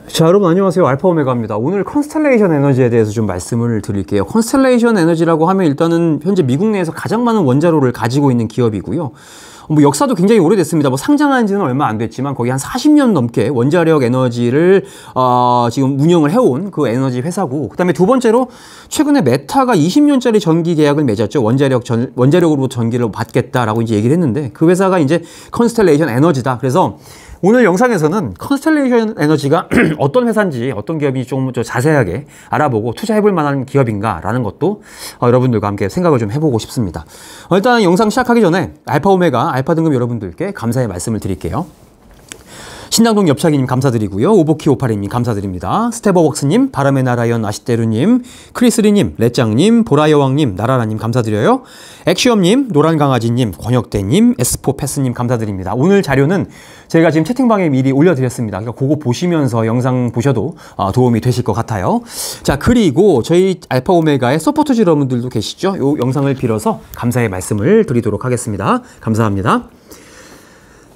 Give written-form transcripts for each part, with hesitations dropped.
자, 여러분 안녕하세요. 알파 오메가입니다. 오늘 컨스텔레이션 에너지에 대해서 좀 말씀을 드릴게요. 컨스텔레이션 에너지라고 하면 일단은 현재 미국 내에서 가장 많은 원자로를 가지고 있는 기업이고요. 역사도 굉장히 오래됐습니다. 상장한 지는 얼마 안 됐지만 거의 한 40년 넘게 원자력 에너지를 지금 운영을 해온 그 에너지 회사고, 그 다음에 두 번째로 최근에 메타가 20년짜리 전기 계약을 맺었죠. 원자력으로 전기를 받겠다라고 이제 얘기를 했는데, 그 회사가 이제 컨스텔레이션 에너지다. 그래서 오늘 영상에서는 컨스텔레이션 에너지가 어떤 회사인지, 어떤 기업인지 조금 더 자세하게 알아보고 투자해볼 만한 기업인가라는 것도 여러분들과 함께 생각을 좀 해보고 싶습니다. 일단 영상 시작하기 전에 알파 오메가, 알파 등급 여러분들께 감사의 말씀을 드릴게요. 신당동 엽차기님 감사드리고요. 오보키 오파리님 감사드립니다. 스테버웍스님, 바람의 나라연 아시테루님, 크리스리님, 레짱님, 보라여왕님, 나라라님 감사드려요. 액시엄님, 노란강아지님, 권혁대님, 에스포패스님 감사드립니다. 오늘 자료는 제가 지금 채팅방에 미리 올려드렸습니다. 그러니까 그거 보시면서 영상 보셔도 도움이 되실 것 같아요. 자, 그리고 저희 알파 오메가의 서포터즈 여러분들도 계시죠? 이 영상을 빌어서 감사의 말씀을 드리도록 하겠습니다. 감사합니다.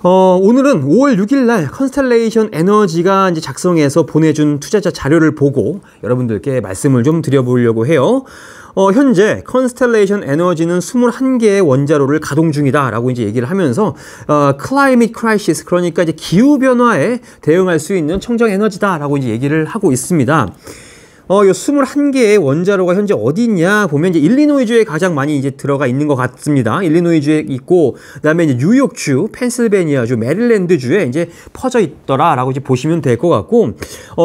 오늘은 5월 6일 날 컨스텔레이션 에너지가 이제 작성해서 보내준 투자자 자료를 보고 여러분들께 말씀을 좀 드려보려고 해요. 현재 컨스텔레이션 에너지는 21개의 원자로를 가동 중이다라고 이제 얘기를 하면서 클라이밋 크라이시스, 그러니까 이제 기후 변화에 대응할 수 있는 청정 에너지다라고 이제 얘기를 하고 있습니다. 요 21개의 원자로가 현재 어디 있냐 보면 이제 일리노이주에 가장 많이 이제 들어가 있는 것 같습니다. 일리노이주에 있고, 그다음에 이제 뉴욕주, 펜실베니아주, 메릴랜드주에 이제 퍼져 있더라라고 이제 보시면 될 것 같고,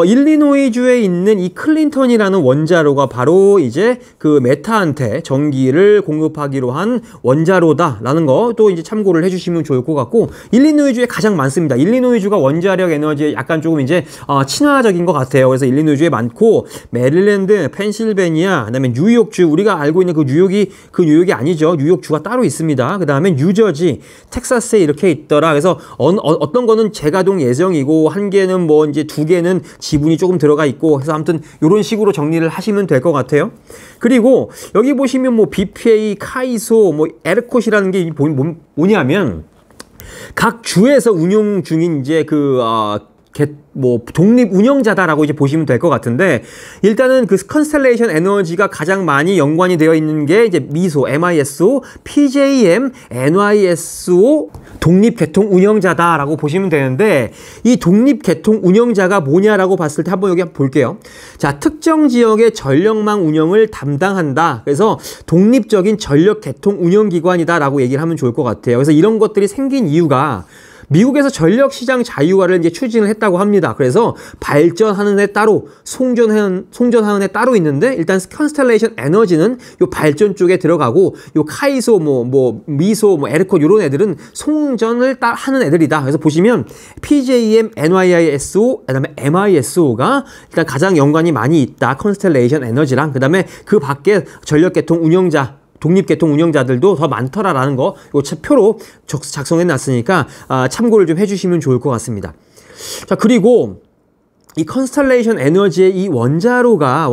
일리노이주에 있는 이 클린턴이라는 원자로가 바로 이제 그 메타한테 전기를 공급하기로 한 원자로다라는 거 또 이제 참고를 해주시면 좋을 것 같고, 일리노이주에 가장 많습니다. 일리노이주가 원자력 에너지에 약간 조금 이제 친화적인 것 같아요. 그래서 일리노이주에 많고, 메릴랜드, 펜실베니아, 그다음에 뉴욕주, 우리가 알고 있는 그 뉴욕이 아니죠. 뉴욕주가 따로 있습니다. 그다음에 뉴저지, 텍사스에 이렇게 있더라. 그래서 어떤 거는 재가동 예정이고, 한 개는 뭐 이제 두 개는 지분이 조금 들어가 있고 해서 아무튼 이런 식으로 정리를 하시면 될 것 같아요. 그리고 여기 보시면 뭐 BPA, 카이소, 뭐 에르콧이라는 게 뭐냐면 각 주에서 운용 중인 이제 독립 운영자다라고 이제 보시면 될 것 같은데, 일단은 그 컨스텔레이션 에너지가 가장 많이 연관이 되어 있는 게 이제 미소, MISO, PJM, NYSO 독립개통 운영자다라고 보시면 되는데, 이 독립개통 운영자가 뭐냐라고 봤을 때 한번 여기 볼게요. 자, 특정 지역의 전력망 운영을 담당한다. 그래서 독립적인 전력개통 운영기관이다라고 얘기를 하면 좋을 것 같아요. 그래서 이런 것들이 생긴 이유가 미국에서 전력시장 자유화를 이제 추진을 했다고 합니다. 그래서 발전하는 애 따로, 송전하는 애 따로 있는데, 일단 컨스텔레이션 에너지는 요 발전 쪽에 들어가고, 요 카이소, 미소, 에르콧 요런 애들은 송전을 하는 애들이다. 그래서 보시면 PJM, NYSO, 그다음에 MISO가 일단 가장 연관이 많이 있다. 컨스텔레이션 에너지랑. 그다음에 그 밖에 전력개통 운영자, 독립개통 운영자들도 더 많더라라는 거 요 표로 작성해 놨으니까 참고를 좀 해주시면 좋을 것 같습니다. 자, 그리고 이 컨스텔레이션 에너지의 이 원자로가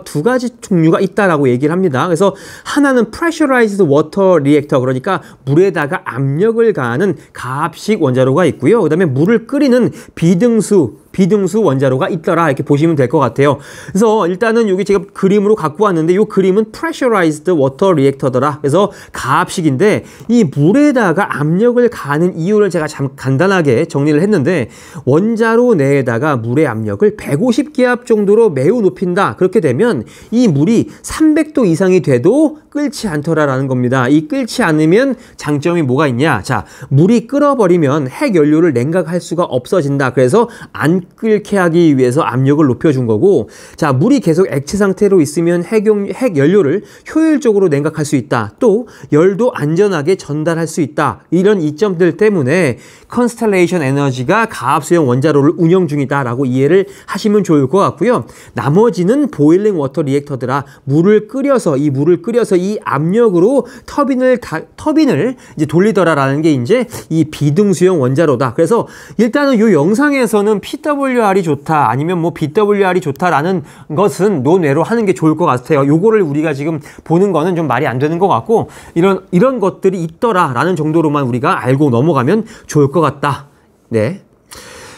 두 가지 종류가 있다라고 얘기를 합니다. 그래서 하나는 pressurized water reactor, 그러니까 물에다가 압력을 가하는 가압식 원자로가 있고요. 그다음에 물을 끓이는 비등수 원자로가 있더라, 이렇게 보시면 될 것 같아요. 그래서 일단은 여기 제가 그림으로 갖고 왔는데, 이 그림은 pressurized water reactor더라. 그래서 가압식인데, 이 물에다가 압력을 가하는 이유를 제가 참 간단하게 정리를 했는데, 원자로 내에다가 물의 압력을 150기압 정도로 매우 높인다. 그렇게 되면 이 물이 300도 이상이 돼도 끓지 않더라라는 겁니다. 이 끓지 않으면 장점이 뭐가 있냐? 자, 물이 끓어버리면 핵연료를 냉각할 수가 없어진다. 그래서 안 끓게 하기 위해서 압력을 높여준 거고, 자, 물이 계속 액체 상태로 있으면 핵연료를 효율적으로 냉각할 수 있다. 또 열도 안전하게 전달할 수 있다. 이런 이점들 때문에 컨스텔레이션 에너지가 가압수용 원자로를 운영 중이다라고 이해를 하시면 좋을 것 같고요. 나머지는 보일링 워터 리액터더라. 물을 끓여서 이 압력으로 터빈을 이제 돌리더라라는 게 이제 이 비등수용 원자로다. 그래서 일단은 이 영상에서는 PWR이 좋다, 아니면 뭐 BWR이 좋다라는 것은 논외로 하는 게 좋을 것 같아요. 요거를 우리가 지금 보는 거는 좀 말이 안 되는 것 같고, 이런 것들이 있더라라는 정도로만 우리가 알고 넘어가면 좋을 것 같다. 네.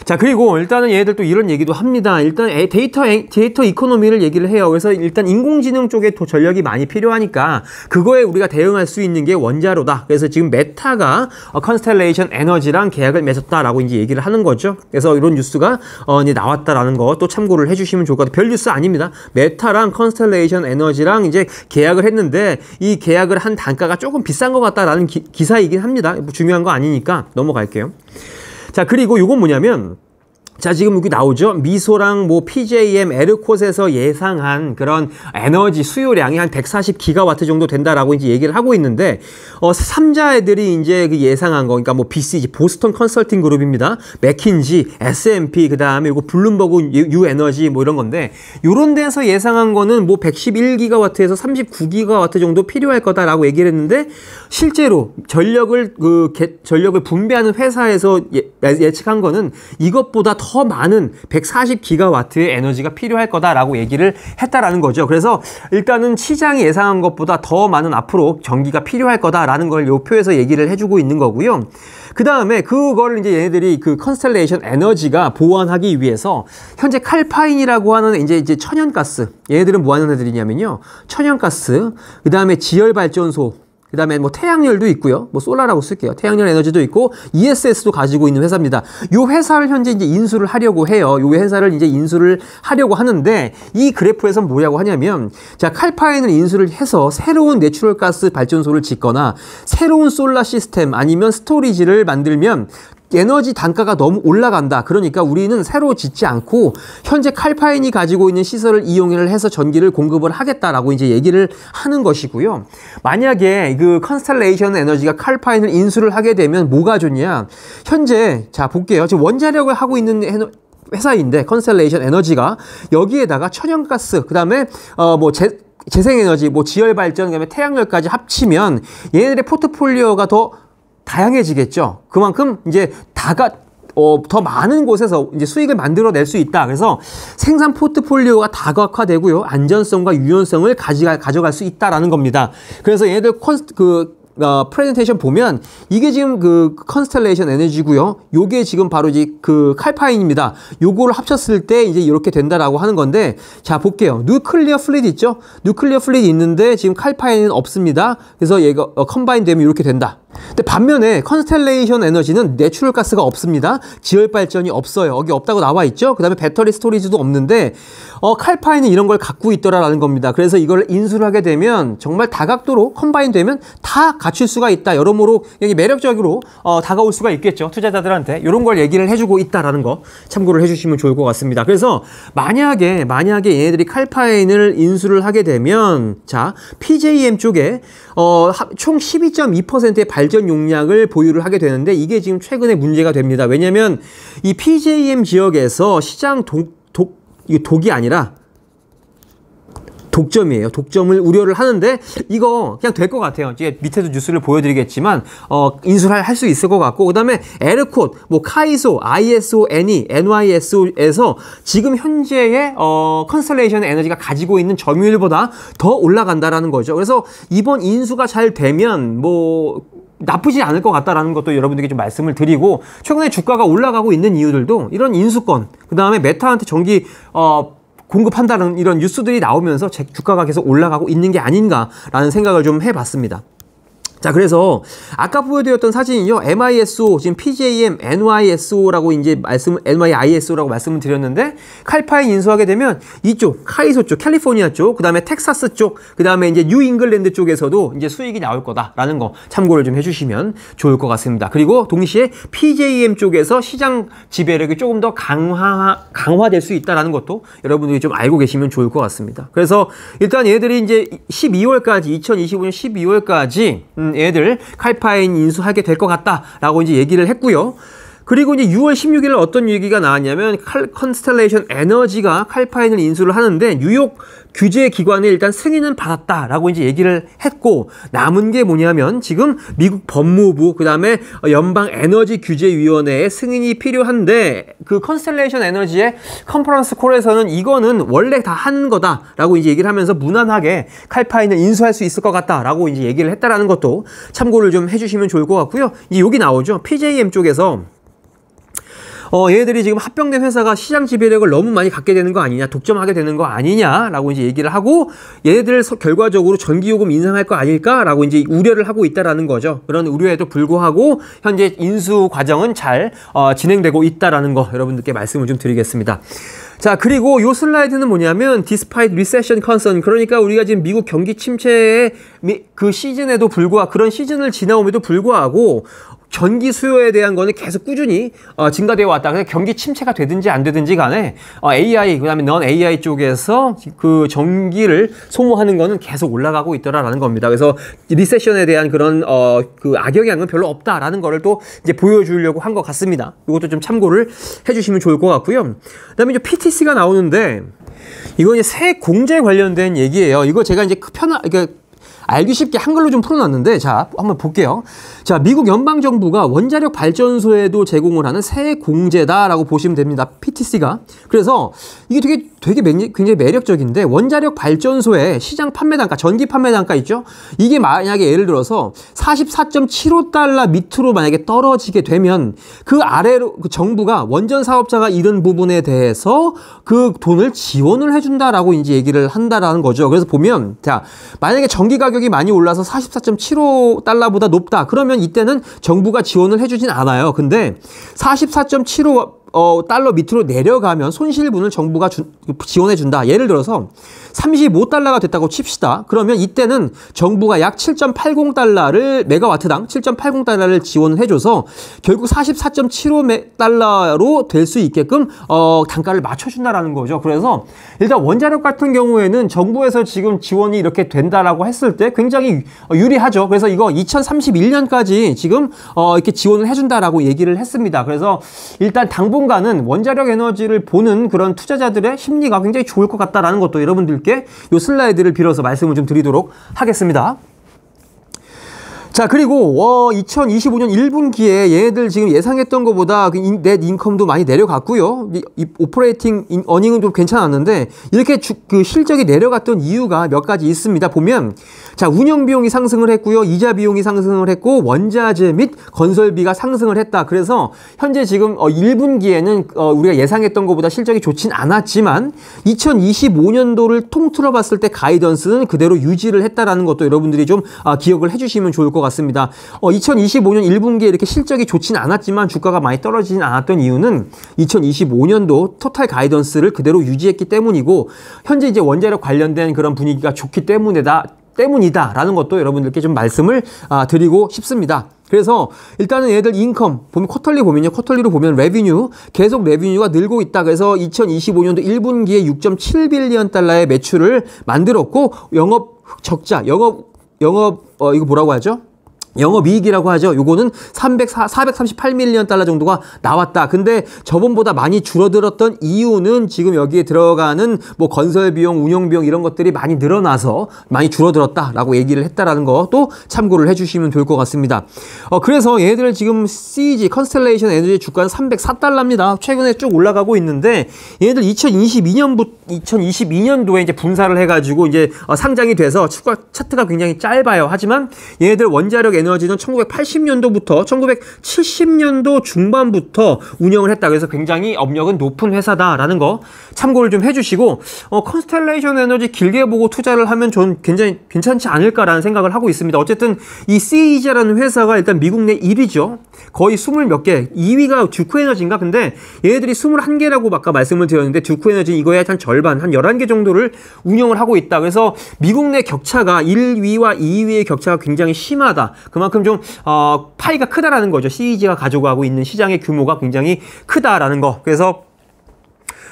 자, 그리고 일단은 얘네들 또 이런 얘기도 합니다. 일단 데이터 이코노미를 얘기를 해요. 그래서 일단 인공지능 쪽에 더 전력이 많이 필요하니까 그거에 우리가 대응할 수 있는 게 원자로다. 그래서 지금 메타가 컨스텔레이션 에너지랑 계약을 맺었다라고 이제 얘기를 하는 거죠. 그래서 이런 뉴스가 이제 나왔다라는 거 또 참고를 해주시면 좋을 것 같아요. 별 뉴스 아닙니다. 메타랑 컨스텔레이션 에너지랑 이제 계약을 했는데 이 계약을 한 단가가 조금 비싼 것 같다라는 기사이긴 합니다. 뭐 중요한 거 아니니까 넘어갈게요. 자, 그리고 이건 뭐냐면, 자, 지금 여기 나오죠? 미소랑 뭐 PJM, 에르콧에서 예상한 그런 에너지 수요량이 한 140기가와트 정도 된다라고 이제 얘기를 하고 있는데, 3자 애들이 이제 그 예상한 거, 그러니까 뭐 BCG, 보스턴 컨설팅 그룹입니다. 맥킨지, S&P, 그 다음에 이거 블룸버그 U 에너지 뭐 이런 건데, 요런 데서 예상한 거는 뭐 111기가와트에서 39기가와트 정도 필요할 거다라고 얘기를 했는데, 실제로 전력을 분배하는 회사에서 예측한 거는 이것보다 더 많은 140기가와트의 에너지가 필요할 거다라고 얘기를 했다라는 거죠. 그래서 일단은 시장이 예상한 것보다 더 많은 앞으로 전기가 필요할 거다라는 걸 요 표에서 얘기를 해주고 있는 거고요. 그 다음에 그거를 이제 얘네들이 그 컨스텔레이션 에너지가 보완하기 위해서 현재 칼파인이라고 하는 이제 천연가스, 얘네들은 뭐 하는 애들이냐면요, 천연가스, 그 다음에 지열발전소, 그 다음에 뭐 태양열도 있고요. 뭐 솔라라고 쓸게요. 태양열 에너지도 있고 ESS도 가지고 있는 회사입니다. 요 회사를 현재 이제 인수를 하려고 해요. 요 회사를 이제 인수를 하려고 하는데 이 그래프에서는 뭐라고 하냐면, 자, 칼파인을 인수를 해서 새로운 내추럴 가스 발전소를 짓거나 새로운 솔라 시스템 아니면 스토리지를 만들면 에너지 단가가 너무 올라간다. 그러니까 우리는 새로 짓지 않고 현재 칼파인이 가지고 있는 시설을 이용을 해서 전기를 공급을 하겠다라고 이제 얘기를 하는 것이고요. 만약에 그 컨스텔레이션 에너지가 칼파인을 인수를 하게 되면 뭐가 좋냐? 현재 자 볼게요. 지금 원자력을 하고 있는 회사인데 컨스텔레이션 에너지가 여기에다가 천연가스, 그다음에 뭐 재생에너지, 뭐 지열발전, 그다음에 태양열까지 합치면 얘네들의 포트폴리오가 더 다양해지겠죠. 그만큼 이제 더 많은 곳에서 이제 수익을 만들어낼 수 있다. 그래서 생산 포트폴리오가 다각화되고요. 안전성과 유연성을 가져갈 수 있다라는 겁니다. 그래서 얘네들 프레젠테이션 보면 이게 지금 그 컨스텔레이션 에너지고요. 요게 지금 바로 이제 그 칼파인입니다. 요거를 합쳤을 때 이제 이렇게 된다라고 하는 건데, 자 볼게요. 뉴클리어 플릿 있죠? 뉴클리어 플릿 있는데 지금 칼파인은 없습니다. 그래서 얘가 컴바인 되면 이렇게 된다. 근데 반면에 컨스텔레이션 에너지는 내추럴 가스가 없습니다. 지열 발전이 없어요. 여기 없다고 나와 있죠? 그 다음에 배터리 스토리지도 없는데 칼파인은 이런 걸 갖고 있더라라는 겁니다. 그래서 이걸 인수를 하게 되면 정말 다각도로 컴바인 되면 다 갖출 수가 있다. 여러모로 여기 매력적으로 다가올 수가 있겠죠. 투자자들한테 이런 걸 얘기를 해주고 있다라는 거 참고를 해주시면 좋을 것 같습니다. 그래서 만약에 얘네들이 칼파인을 인수를 하게 되면, 자, PJM 쪽에 총 12.2%의 발전 용량을 보유를 하게 되는데 이게 지금 최근에 문제가 됩니다. 왜냐하면 이 PJM 지역에서 시장 독이 아니라 독점이에요. 독점을 우려를 하는데 이거 그냥 될 것 같아요. 이제 밑에도 뉴스를 보여드리겠지만 인수를 할 수 있을 것 같고, 그 다음에 에르콧, 뭐 카이소, ISO, NE, NYSO에서 지금 현재의 컨스텔레이션 에너지가 가지고 있는 점유율보다 더 올라간다라는 거죠. 그래서 이번 인수가 잘 되면 뭐 나쁘지 않을 것 같다라는 것도 여러분들에게 좀 말씀을 드리고, 최근에 주가가 올라가고 있는 이유들도 이런 인수권, 그 다음에 메타한테 전기 공급한다는 이런 뉴스들이 나오면서 주가가 계속 올라가고 있는 게 아닌가라는 생각을 좀 해봤습니다. 자, 그래서 아까 보여드렸던 사진이요, MISO, 지금 PJM, NYSO라고 이제 NYISO라고 말씀을 드렸는데, 칼파인 인수하게 되면 이쪽 카이소 쪽, 캘리포니아 쪽, 그 다음에 텍사스 쪽, 그 다음에 이제 뉴 잉글랜드 쪽에서도 이제 수익이 나올 거다라는 거 참고를 좀 해주시면 좋을 것 같습니다. 그리고 동시에 PJM 쪽에서 시장 지배력이 조금 더 강화될 수 있다라는 것도 여러분들이 좀 알고 계시면 좋을 것 같습니다. 그래서 일단 얘들이 이제 12월까지 2025년 12월까지 얘들 칼파인 인수하게 될 것 같다라고 이제 얘기를 했고요. 그리고 이제 6월 16일 어떤 얘기가 나왔냐면 컨스텔레이션 에너지가 칼파인을 인수를 하는데 뉴욕 규제 기관에 일단 승인은 받았다라고 이제 얘기를 했고, 남은 게 뭐냐면 지금 미국 법무부, 그 다음에 연방 에너지 규제위원회의 승인이 필요한데, 그 컨스텔레이션 에너지의 컨퍼런스 콜에서는 이거는 원래 다 하는 거다라고 이제 얘기를 하면서 무난하게 칼파인을 인수할 수 있을 것 같다라고 이제 얘기를 했다라는 것도 참고를 좀 해주시면 좋을 것 같고요. 이제 여기 나오죠. PJM 쪽에서 얘네들이 지금 합병된 회사가 시장 지배력을 너무 많이 갖게 되는 거 아니냐, 독점하게 되는 거 아니냐라고 이제 얘기를 하고 얘네들 결과적으로 전기요금 인상할 거 아닐까라고 이제 우려를 하고 있다라는 거죠. 그런 우려에도 불구하고 현재 인수 과정은 잘 진행되고 있다라는 거 여러분들께 말씀을 좀 드리겠습니다. 자, 그리고 요 슬라이드는 뭐냐면 despite recession concern, 그러니까 우리가 지금 미국 경기 침체의 그 시즌에도 불구하고 그런 시즌을 지나옴에도 불구하고 전기 수요에 대한 거는 계속 꾸준히 증가되어 왔다. 그래서 경기 침체가 되든지 안 되든지 간에 AI, 그다음에 넌 AI 쪽에서 그 전기를 소모하는 거는 계속 올라가고 있더라라는 겁니다. 그래서 리세션에 대한 그런 그 악영향은 별로 없다라는 거를 또 이제 보여주려고 한 것 같습니다. 이것도 좀 참고를 해주시면 좋을 것 같고요. 그다음에 이제 PTC가 나오는데 이거 이제 새 공제 관련된 얘기예요. 이거 제가 이제 그러니까 알기 쉽게 한글로 좀 풀어놨는데, 자, 한번 볼게요. 자, 미국 연방정부가 원자력 발전소에도 제공을 하는 새 공제다라고 보시면 됩니다. PTC가. 그래서 이게 굉장히 매력적인데, 원자력 발전소의 시장 판매 단가, 전기 판매 단가 있죠? 이게 만약에 예를 들어서 44.75달러 밑으로 만약에 떨어지게 되면 그 아래로 그 정부가 원전 사업자가 잃은 부분에 대해서 그 돈을 지원을 해준다라고 이제 얘기를 한다라는 거죠. 그래서 보면, 자, 만약에 전기 가격이 많이 올라서 44.75달러보다 높다. 그러면 이때는 정부가 지원을 해주진 않아요. 근데 44.75 달러 밑으로 내려가면 손실분을 정부가 지원해준다. 예를 들어서 35달러가 됐다고 칩시다. 그러면 이때는 정부가 약 7.80달러를 메가와트당 7.80달러를 지원을 해줘서 결국 44.75달러로 될 수 있게끔 단가를 맞춰준다라는 거죠. 그래서 일단 원자력 같은 경우에는 정부에서 지금 지원이 이렇게 된다라고 했을 때 굉장히 유리하죠. 그래서 이거 2031년까지 지금 이렇게 지원을 해준다라고 얘기를 했습니다. 그래서 일단 당분간은 원자력 에너지를 보는 그런 투자자들의 심리가 굉장히 좋을 것 같다라는 것도 여러분들께 이 슬라이드를 빌어서 말씀을 좀 드리도록 하겠습니다. 자, 그리고 2025년 1분기에 얘네들 지금 예상했던 것보다 넷 인컴도 많이 내려갔고요. 오퍼레이팅 어닝은 좀 괜찮았는데 이렇게 그 실적이 내려갔던 이유가 몇 가지 있습니다. 보면 자, 운영 비용이 상승을 했고요. 이자 비용이 상승을 했고 원자재 및 건설비가 상승을 했다. 그래서 현재 지금 1분기에는 우리가 예상했던 것보다 실적이 좋진 않았지만 2025년도를 통틀어 봤을 때 가이던스는 그대로 유지를 했다라는 것도 여러분들이 좀 기억을 해주시면 좋을 것 같습니다. 2025년 1분기에 이렇게 실적이 좋진 않았지만 주가가 많이 떨어지진 않았던 이유는 2025년도 토탈 가이던스를 그대로 유지했기 때문이고 현재 이제 원자력 관련된 그런 분위기가 좋기 때문이다라는 것도 여러분들께 좀 말씀을 드리고 싶습니다. 그래서 일단은 얘들 인컴 보면 쿼털리로 보면 레비뉴 계속 레비뉴가 늘고 있다. 그래서 2025년도 1분기에 6.7빌리언 달러의 매출을 만들었고 영업 적자, 이거 뭐라고 하죠? 영업이익이라고 하죠. 요거는 438밀리언 달러 정도가 나왔다. 근데 저번보다 많이 줄어들었던 이유는 지금 여기에 들어가는 뭐 건설비용, 운영비용 이런 것들이 많이 늘어나서 많이 줄어들었다라고 얘기를 했다라는 것도 참고를 해주시면 좋을 것 같습니다. 그래서 얘네들 지금 CEG, 컨스텔레이션 에너지 주가는 304달러입니다. 최근에 쭉 올라가고 있는데 얘네들 2022년도에 이제 분사를 해가지고 이제 상장이 돼서 차트가 굉장히 짧아요. 하지만 얘네들 원자력 에너지는 1980년도부터 1970년도 중반부터 운영을 했다. 그래서 굉장히 업력은 높은 회사다라는 거 참고를 좀 해주시고 컨스텔레이션 에너지 길게 보고 투자를 하면 전 굉장히 괜찮지 않을까라는 생각을 하고 있습니다. 어쨌든 이 CEG라는 회사가 일단 미국 내 1위죠. 거의 20몇 개, 2위가 듀크 에너지인가? 근데 얘네들이 21개라고 아까 말씀을 드렸는데 듀크 에너지는 이거의 한 절반, 한 11개 정도를 운영을 하고 있다. 그래서 미국 내 격차가 1위와 2위의 격차가 굉장히 심하다. 그만큼 좀 파이가 크다라는 거죠. CEG가 가져가고 있는 시장의 규모가 굉장히 크다라는 거. 그래서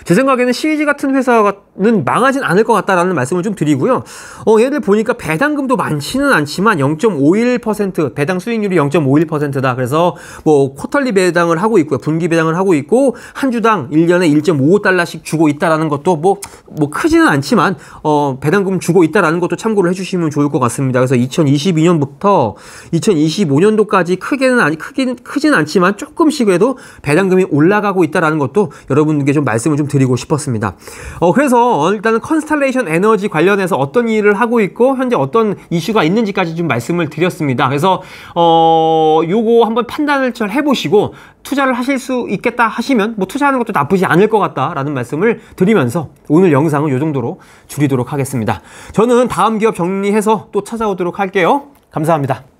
제 생각에는 CEG 같은 회사는 망하진 않을 것 같다라는 말씀을 좀 드리고요. 얘들 보니까 배당금도 많지는 않지만 0.51%, 배당 수익률이 0.51%다. 그래서 뭐 쿼털리 배당을 하고 있고요. 분기 배당을 하고 있고 한 주당 1년에 1.55달러씩 주고 있다라는 것도 뭐 크지는 않지만 배당금 주고 있다라는 것도 참고를 해주시면 좋을 것 같습니다. 그래서 2022년부터 2025년도까지 크지는 않지만 조금씩이라도 배당금이 올라가고 있다라는 것도 여러분들께 좀 말씀을 좀 드리고 싶었습니다. 그래서 일단은 컨스텔레이션 에너지 관련해서 어떤 일을 하고 있고 현재 어떤 이슈가 있는지까지 좀 말씀을 드렸습니다. 그래서 요거 한번 판단을 잘 해보시고 투자를 하실 수 있겠다 하시면 뭐 투자하는 것도 나쁘지 않을 것 같다라는 말씀을 드리면서 오늘 영상은 이 정도로 줄이도록 하겠습니다. 저는 다음 기업 정리해서 또 찾아오도록 할게요. 감사합니다.